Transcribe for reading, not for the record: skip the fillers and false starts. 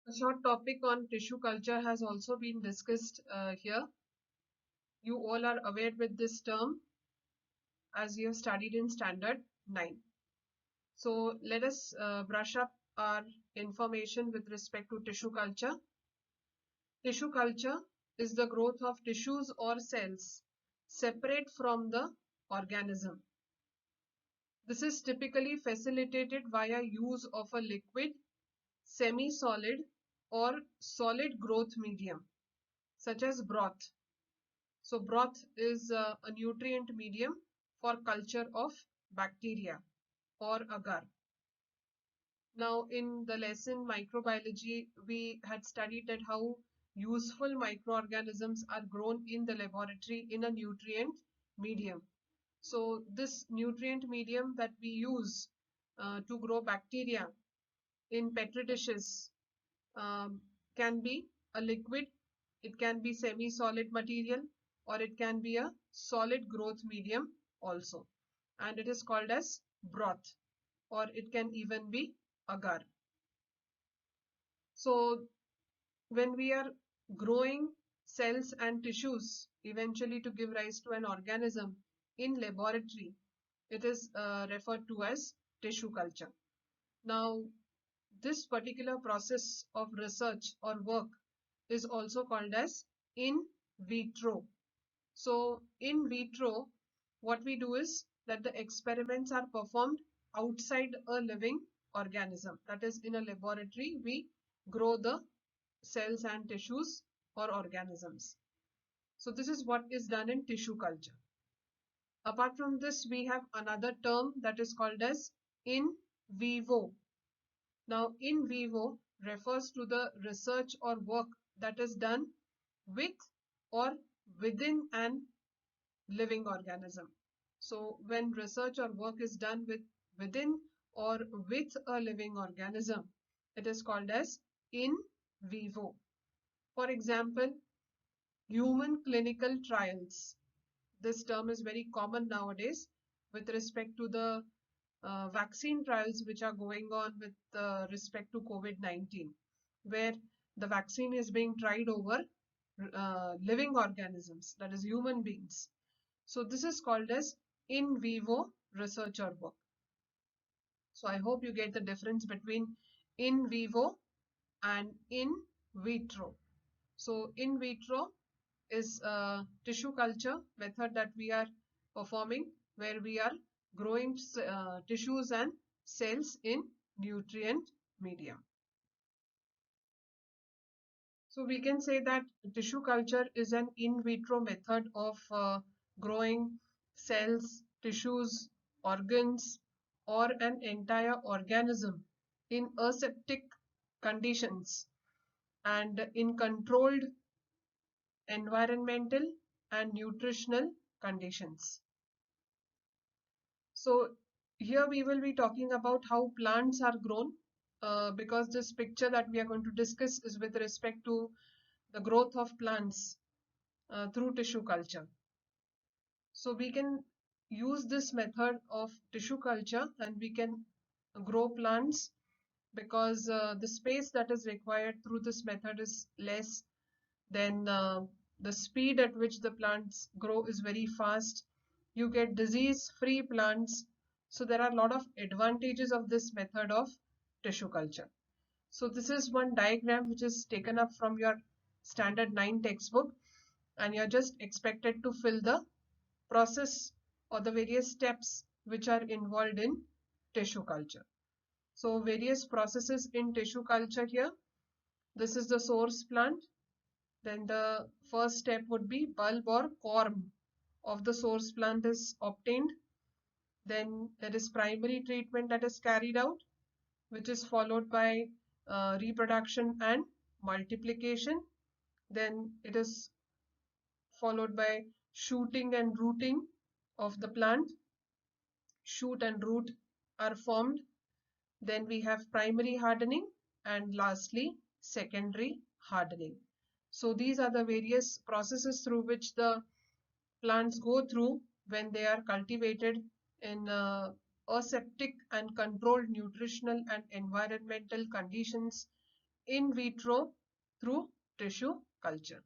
A short topic on tissue culture has also been discussed here. You all are aware with this term as you have studied in Standard 9. So let us brush up our information with respect to tissue culture. Tissue culture is the growth of tissues or cells separate from the organism. This is typically facilitated via use of a liquid, semi-solid, or solid growth medium, such as broth. So broth is a nutrient medium for culture of bacteria or agar. Now in the lesson microbiology, we had studied that how useful microorganisms are grown in the laboratory in a nutrient medium. So this nutrient medium that we use to grow bacteria in petri dishes um, can be a liquid, it can be semi-solid material, or it can be a solid growth medium also. And it is called as broth, or it can even be agar. So when we are growing cells and tissues eventually to give rise to an organism in laboratory, it is referred to as tissue culture. Now, this particular process of research or work is also called as in vitro. So in vitro, what we do is that the experiments are performed outside a living organism. That is, in a laboratory, we grow the cells and tissues or organisms. So this is what is done in tissue culture. Apart from this, we have another term that is called as in vivo. Now, in vivo refers to the research or work that is done with or within an living organism. So, when research or work is done within or with a living organism, it is called as in vivo. For example, human clinical trials. This term is very common nowadays with respect to the vaccine trials which are going on with respect to COVID-19, where the vaccine is being tried over living organisms, that is human beings. So this is called as in vivo research or work. So I hope you get the difference between in vivo and in vitro. So in vitro is a tissue culture method that we are performing where we are growing tissues and cells in nutrient medium. So we can say that tissue culture is an in vitro method of growing cells, tissues, organs, or an entire organism in aseptic conditions and in controlled environmental and nutritional conditions. So here we will be talking about how plants are grown because this picture that we are going to discuss is with respect to the growth of plants through tissue culture. So we can use this method of tissue culture and we can grow plants because the space that is required through this method is less, then the speed at which the plants grow is very fast. You get disease-free plants. So there are a lot of advantages of this method of tissue culture. So this is one diagram which is taken up from your Standard 9 textbook, and you're just expected to fill the process or the various steps which are involved in tissue culture. So various processes in tissue culture here. This is the source plant. Then the first step would be bulb or corm of the source plant is obtained. Then there is primary treatment that is carried out, which is followed by reproduction and multiplication. Then it is followed by shooting and rooting of the plant. Shoot and root are formed. Then we have primary hardening and lastly secondary hardening. So these are the various processes through which the plants go through when they are cultivated in aseptic and controlled nutritional and environmental conditions in vitro through tissue culture.